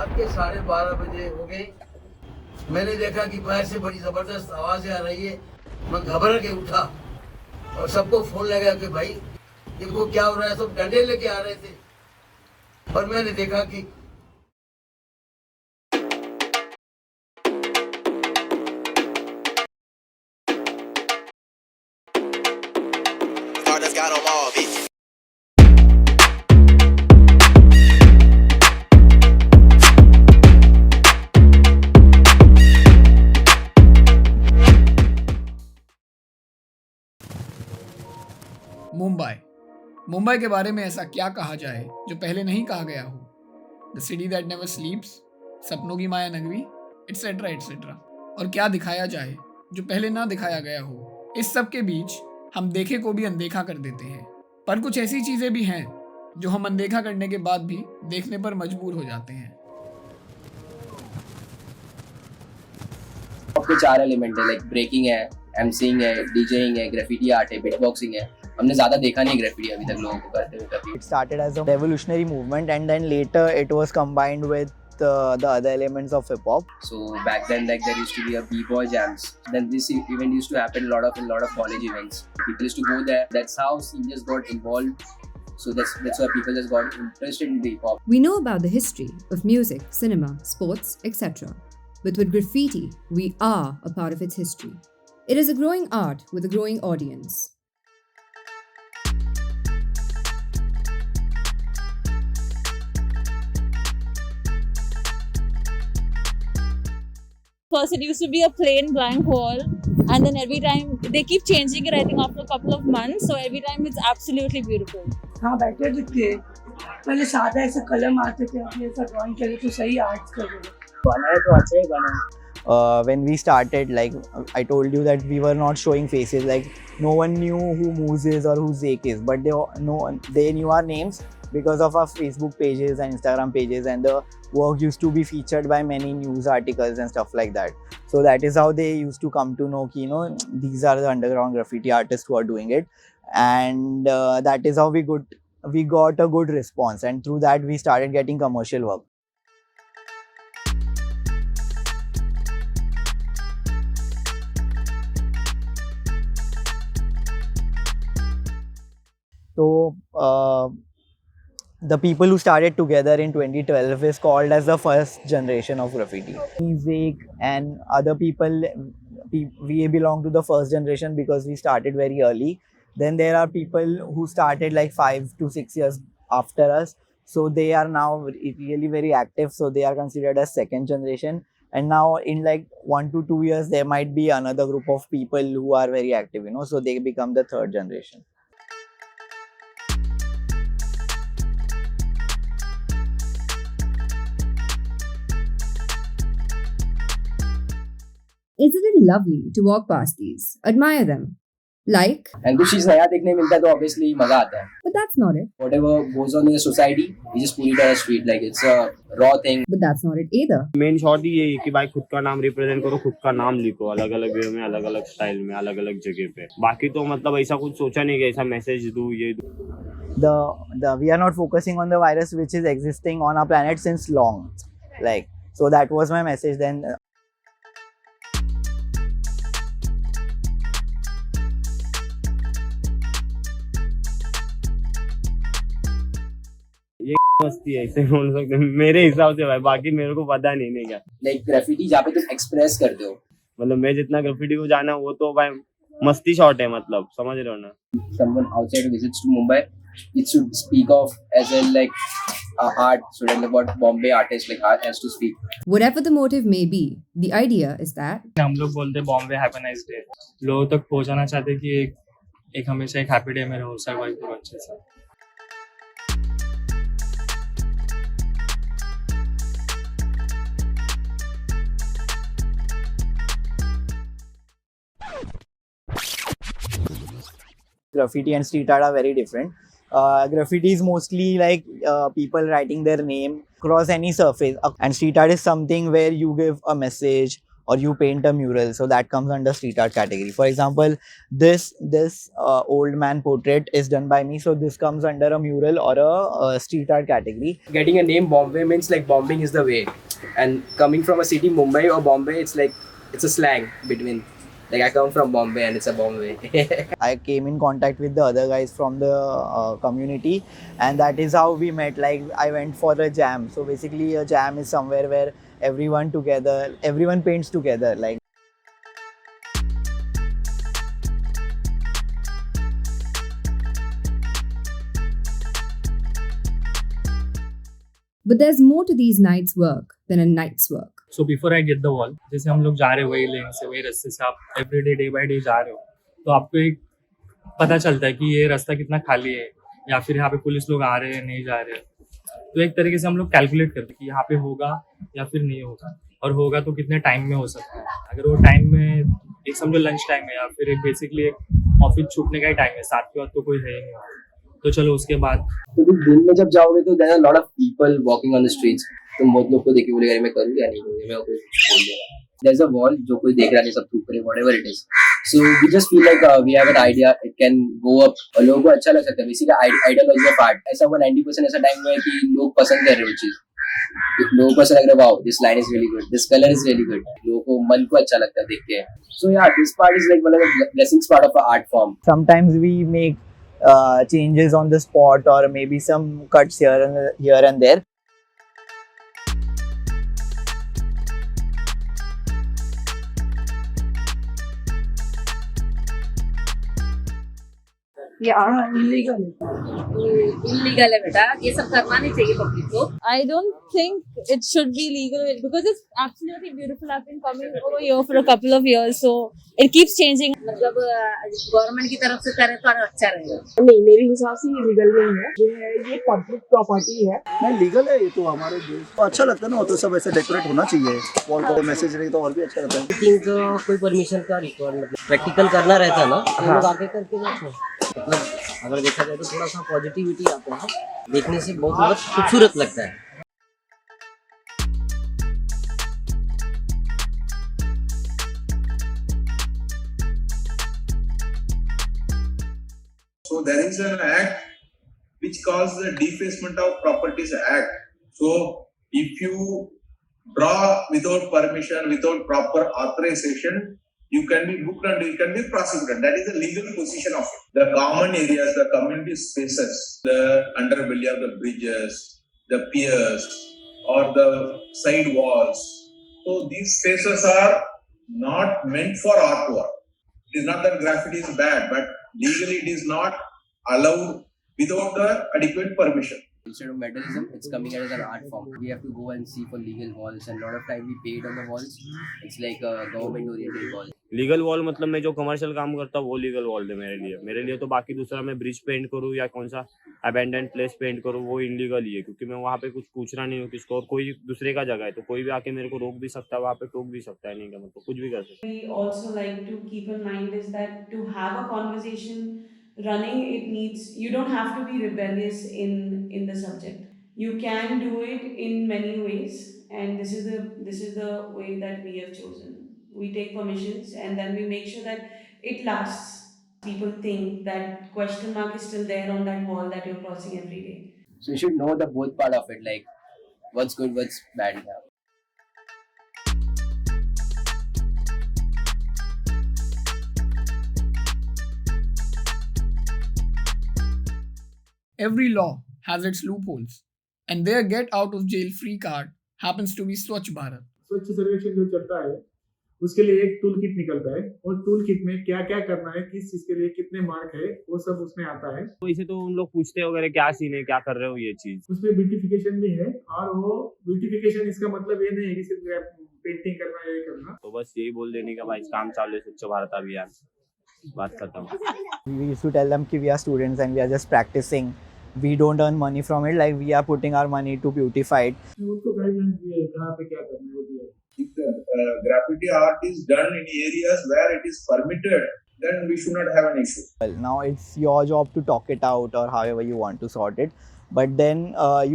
रात के 12:30 बजे हो गए। मैंने देखा कि बाहर से बड़ी जबरदस्त आवाजें आ रही है। मैं घबरा के उठा और सबको फोन लगा कि भाई देखो क्या हो रहा है। सब डंडे लेके आ रहे थे और मैंने देखा कि मुंबई के बारे में ऐसा क्या कहा जाए जो पहले नहीं कहा गया हो। द सिटी दैट नेवर स्लीप्स, सपनों की माया नगरी, एटसेट्रा एटसेट्रा। और क्या दिखाया जाए जो पहले ना दिखाया गया हो। इस सब के बीच हम देखे को भी अनदेखा कर देते हैं, पर कुछ ऐसी चीज़ें भी हैं जो हम अनदेखा करने के बाद भी देखने पर मजबूर हो जाते हैं। के 4 एलिमेंट है, लाइक ब्रेकिंग है, एमसीइंग है, डीजेइंग है, ग्राफिटी आर्ट है, बीटबॉक्सिंग है। हमने ज्यादा देखा नहीं ग्राफिटी अभी तक लोगों को करते हुए कभी। It started as a revolutionary movement and then later it was combined with the other elements of hip-hop. So back then, like there used to be a b-boy jams. Then this event used to happen in a lot of college events. People used to go there. That's how scene just got involved. So that's why people just got interested in the hip-hop. We know about the history of music, cinema, sports, etc. But with graffiti, we are a part of its history. It is a growing art with a growing audience. First, it used to be a plain blank wall, and then every time they keep changing it. I think after a couple of months, so every time it's absolutely beautiful. हाँ बैठे थे पहले सादा ऐसा कलम आते थे, अपने ऐसा ड्राइंग करे तो सही आर्ट्स कर रहे बनाए तो अच्छे ही बना। When we started, like I told you that we were not showing faces, like no one knew who Moose is or who Zake is, but they knew our names because of our Facebook pages and Instagram pages, and the work used to be featured by many news articles and stuff like that. So that is how they used to come to know कि these are the underground graffiti artists who are doing it, and that is how we got a good response, and through that we started getting commercial work. So the people who started together in 2012 is called as the first generation of graffiti. Zake and other people, we belong to the first generation because we started very early. Then there are people who started like 5 to 6 years after us. So they are now really very active. So they are considered as second generation. And now in like 1 to 2 years, there might be another group of people who are very active, so they become the third generation. Isn't it lovely to walk past these, admire them, like? And कुछ चीज नया देखने मिलता है तो obviously मजा आता है. But that's not it. Whatever goes on in the society, we just put it on the street, like it's a raw thing. But that's not it either. Main shot ही यही कि भाई खुद का नाम रिप्रेजेंट करो, खुद का नाम लिखो, अलग अलग वे में, अलग अलग स्टाइल में, अलग अलग जगह पे. बाकी तो मतलब ऐसा कुछ सोचा नहीं कि ऐसा मैसेज दूं ये दूं. We are not focusing on the virus which is existing on our planet since long, like, so that was my message then. ये मस्ती है, ऐसे बोल सकते हैं मेरे हिसाब से भाई. बाकी मेरे को पता नहीं क्या. Like graffiti जहाँ पे तुम एक्सप्रेस करते हो. मतलब मैं जितना ग्राफिटी को जाना वो तो भाई मस्ती शॉट है, मतलब समझ रहे हो ना. Someone outside visits to Mumbai, it should speak of as in like art. So like about Bombay artists, like art has to speak. Whatever the motive may be, the idea is that हम लोग बोलते Bombay have a nice day. लोगों तक पहुंचाना चाहते कि एक हमेशा एक हैप्पी डे में रहो, सर्वाइव करो अच्छे से. Graffiti and street art are very different. Graffiti is mostly like people writing their name across any surface, and street art is something where you give a message or you paint a mural, so that comes under street art category. For example, this old man portrait is done by me, so this comes under a mural or a street art category. Getting a name Bombay means like bombing is the way, and coming from a city Mumbai or Bombay, it's like it's a slang between. Like I come from Bombay and it's a Bombay. I came in contact with the other guys from the community, and that is how we met. Like I went for a jam. So basically, a jam is somewhere where everyone paints together. Like But there's more to these nights' work than a night's work. So before I get the wall, जैसे हम लोग जा रहे हैं वही लेन से वही रास्ते से, आप एवरीडे डे बाय डे जा रहे हो, तो आपको एक पता चलता है कि ये रास्ता कितना खाली है, या फिर यहाँ पे पुलिस लोग आ रहे हैं नहीं जा रहे हैं. तो एक तरीके से हम लोग कैलकुलेट करते हैं कि यहाँ पे होगा या फिर नहीं होगा, और होगा तो कितने टाइम में हो सकता है. अगर वो टाइम में एक समझो लंच टाइम है, या फिर एक बेसिकली एक ऑफिस छूटने का ही टाइम है, 7 के बाद तो कोई है ही नहीं, तो चलो उसके बाद. तो तुम दिन में जब जाओगे तो there are lot of people walking on the streets. तुम बहुत लोग को देख के बोलेगा मैं करूँ या नहीं करूँ, मैं कोई बोल देगा. देयर इज अ वॉल जो कोई देख रहा नहीं, सब थूक रहे, whatever it is. So we just feel like we have an idea, it can go up और लोगों को अच्छा लग सकता है. बेसिकली आइडियोलॉजी ऑफ आर्ट ऐसा हुआ 90% ऐसा टाइम हुआ है कि लोग पसंद कर रहे हैं वो चीज. लोगों को ऐसा लग रहा है wow this line is really good, this colour is really good. लोगों को मन को अच्छा लगता है देख के. सो या this part is like one of the blessings part of a art form. sometimes we make changes on the spot, or maybe some cuts here and there. Illegal illegal है बेटा, ये सब करना नहीं चाहिए पब्लिक को. I don't think it should be legal because it's absolutely beautiful. I've been coming over here for a couple of years, so it keeps changing. मतलब government की तरफ से करे तो अच्छा रहेगा. नहीं, मेरे हिसाब से ये लीगल नहीं है. जो है ये पब्लिक प्रॉपर्टी है. नहीं लीगल है, ये तो हमारे देश को अच्छा लगता है ना. तो सब ऐसे डेकोरेट होना चाहिए, वॉल को मैसेज रही तो और भी अच्छा लगता है. थिंक कोई परमिशन का रिक्वायरमेंट प्रैक्टिकल करना रहता है ना, हम लोग आगे करके बैठे. मतलब अगर देखा जाए तो थोड़ा सा पॉजिटिविटी आता है, देखने से बहुत खूबसूरत लगता है. So there is an act which calls the Defacement of Properties Act. So if you draw without permission, without proper authorization, you can be booked and you can be prosecuted. That is the legal position of it. The common areas, the community spaces, the underbelly of the bridges, the piers, or the side walls. So these spaces are not meant for artwork. It is not that graffiti is bad, but legally it is not allowed without the adequate permission. Instead of metallism, it's coming out as an art form. We have to go and see for legal walls, and a lot of time we paid on the walls. It's like a government-oriented wall. Legal wall मतलब मैं जो commercial काम करता हूँ वो legal wall है मेरे लिए तो. बाकी दूसरा मैं ब्रिज पेंट करूँ या कौन सा अबैंडन प्लेस पेंट करूँ वो इनलीगल ही है, क्योंकि मैं वहाँ पे कुछ पूछना नहीं हूँ किसको, और कोई दूसरे का जगह है तो कोई भी आके मेरे को रोक भी सकता है, वहाँ पे टोक भी सकता है, नहीं का मतलब कुछ भी कर सकता है. We also like to keep in mind is that to have a conversation running, it needs, you don't have to be rebellious in the subject. You can do it in many ways, and this is the way that we have chosen. We take permissions and then we make sure that it lasts. People think that question mark is still there on that wall that you're crossing every day. So you should know the both part of it, like what's good, what's bad. Yeah. Every law has its loopholes, and their get out of jail free card happens to be Swachh Bharat. स्वच्छ सर्वेक्षण जो चलता है उसके लिए एक tool kit निकलता है, और टूल किट में क्या क्या करना है, किस चीज के लिए कितने मार्क है, वो सब उसमें आता है. तो इसे तो उन लोग पूछते वगैरह क्या सीन है, क्या कर रहे हो, ये चीज उसमें ब्यूटिफिकेशन भी है. और वो ब्यूटिफिकेशन इसका मतलब ये नहीं है कि सिर्फ पेंटिंग करना है, ये करना. तो बस यही बोल देने का भाई काम चालू है स्वच्छ भारत अभियान, बात खत्म. We used to tell them कि we are students and we are just practicing. We don't earn money from it. Like we are putting our money to beautify it. उसको गाइडलाइंस दिए कहाँ पे क्या करना है वो दिया. If the graffiti art is done in areas where it is permitted, then we should not have an issue. Well, now it's your job to talk it out or however you want to sort it. But then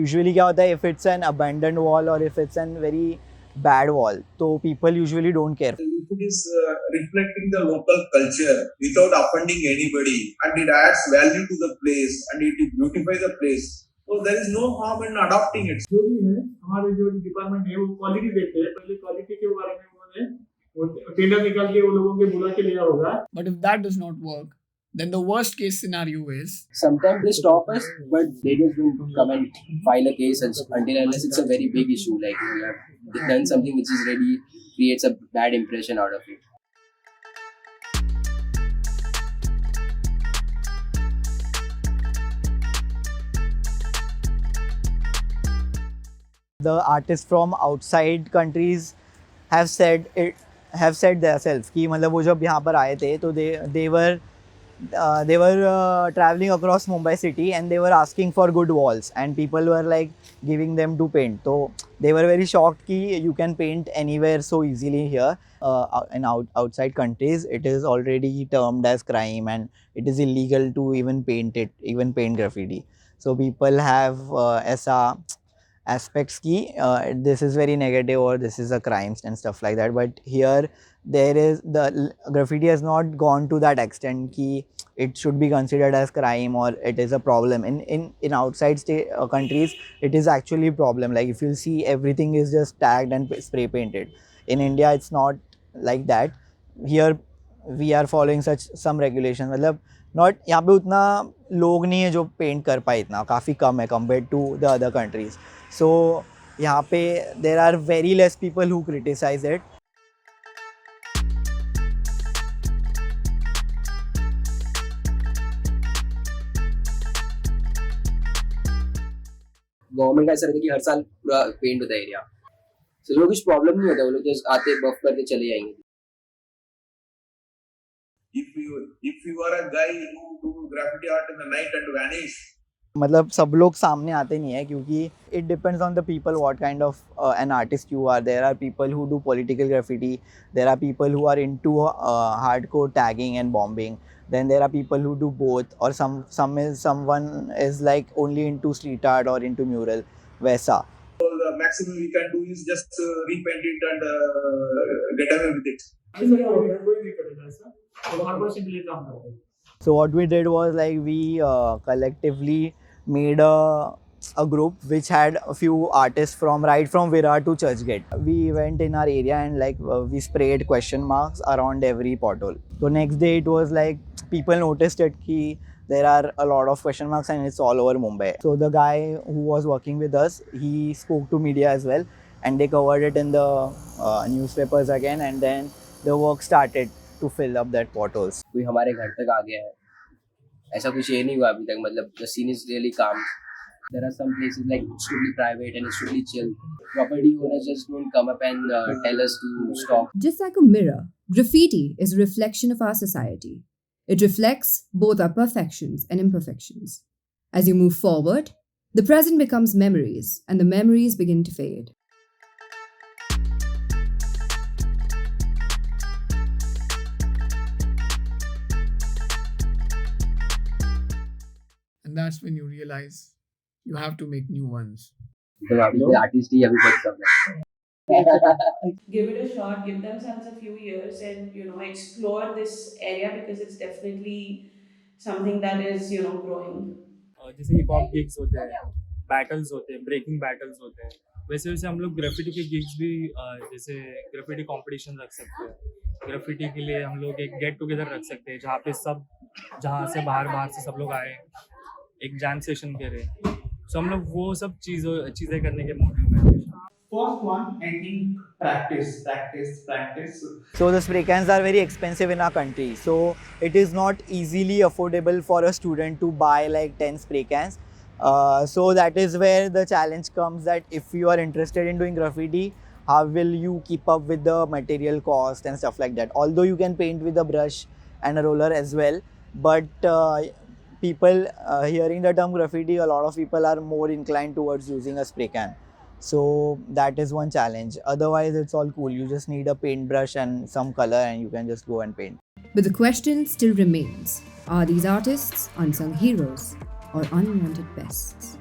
usually क्या होता है, if it's an abandoned wall or if it's an very bad wall. So people usually don't care. If it is reflecting the local culture without offending anybody and it adds value to the place and it beautifies the place, so there is no harm in adopting it. जो भी है हमारे जो department है वो quality देखते हैं, पहले क्वालिटी के बारे में उन्होंने वो टेंडर निकाल के वो लोगों के बुला के लिया होगा. But if that does not work, then the worst case scenario is Sometimes they stop us, but they just don't come and file a case until unless it's a very big issue, like you have done something which is really creates a bad impression out of it. The artists from outside countries have said themselves कि मतलब वो जब यहाँ पर आए थे तो they were traveling across Mumbai city and they were asking for good walls and people were like giving them to paint. So they were very shocked कि you can paint anywhere so easily here. In outside countries it is already termed as crime and it is illegal to even paint graffiti. So people have ऐसा aspects ki this is very negative or this is a crime and stuff like that, but here there is the graffiti has not gone to that extent ki it should be considered as crime or it is a problem. In outside countries it is actually a problem. Like if you see everything is just tagged and spray painted. In India it's not like that. Here we are following some regulations. मतलब not यहाँ पे उतना लोग नहीं है जो paint कर पाए, इतना काफ़ी कम है compared to the other countries. So यहाँ पे there are very less people who criticize it. Government का ऐसा रहता है कि हर साल पूरा पेंट होता है एरिया, तो लोगों को कुछ प्रॉब्लम नहीं होता, वो लोग जस्ट आते बफ करके चले जाएंगे. If you are a guy who do graffiti art in the night and vanish, मतलब सब लोग सामने आते नहीं है क्योंकि it depends on the people what kind of an artist you are. There are people who do political graffiti, there are people who are into hardcore tagging and bombing, then there are people who do both, or someone is like only into street art or into mural वैसा. so the maximum we can do is just repaint it and get away with it. ऐसा क्या होगा, कोई नहीं करेगा ऐसा, तो corporation के लिए काम करते हैं. So what we did was like we collectively made a group which had a few artists from Virar to Churchgate. We went in our area and like we sprayed question marks around every pothole. So next day it was like people noticed it ki there are a lot of question marks and it's all over Mumbai. So the guy who was working with us, he spoke to media as well and they covered it in the newspapers again, and then the work started to fill up that potholes. कोई हमारे घर तक आ गया है, ऐसा कुछ ये नहीं हुआ अभी तक. मतलब the scene is really calm. There are some places like it's totally private and it's totally chill. Property owners just don't come up and tell us to stop. Just like a mirror, graffiti is a reflection of our society. It reflects both our perfections and imperfections. As you move forward, the present becomes memories and the memories begin to fade. and that's when you realize you have to make new ones. तो अभी artist ही अभी बहुत कम है. Give it a shot, give themselves a few years and explore this area because it's definitely something that is growing. जैसे hip hop gigs होते हैं, battles होते हैं, ब्रेकिंग बैटल्स होते हैं, वैसे वैसे हम लोग ग्राफिटी के गिग्स भी जैसे ग्राफिटी कंपटीशन रख सकते हैं. ग्राफिटी के लिए हम लोग एक गेट टुगेदर रख सकते हैं जहाँ पे सब जहाँ से बाहर से सब लोग आए, एक जैम सेशन करें. सो हम लोग वो सब चीज़ें करने के मोटिव में. First one, I think practice. So the spray cans are very expensive in our country. So it is not easily affordable for a student to buy like 10 spray cans. So that is where the challenge comes, that if you are interested in doing graffiti, how will you keep up with the material cost and stuff like that? Although you can paint with a brush and a roller as well, but people hearing the term graffiti, a lot of people are more inclined towards using a spray can. So that is one challenge. Otherwise it's all cool. You just need a paintbrush and some color and you can just go and paint. But the question still remains, are these artists unsung heroes or unwanted pests?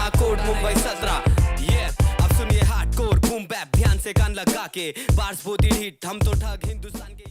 अपना code Mumbai 17 ये अब सुनिए hardcore boom bap ध्यान से कान लगा के bars बोती hit हम तो ठग हिंदुस्तान के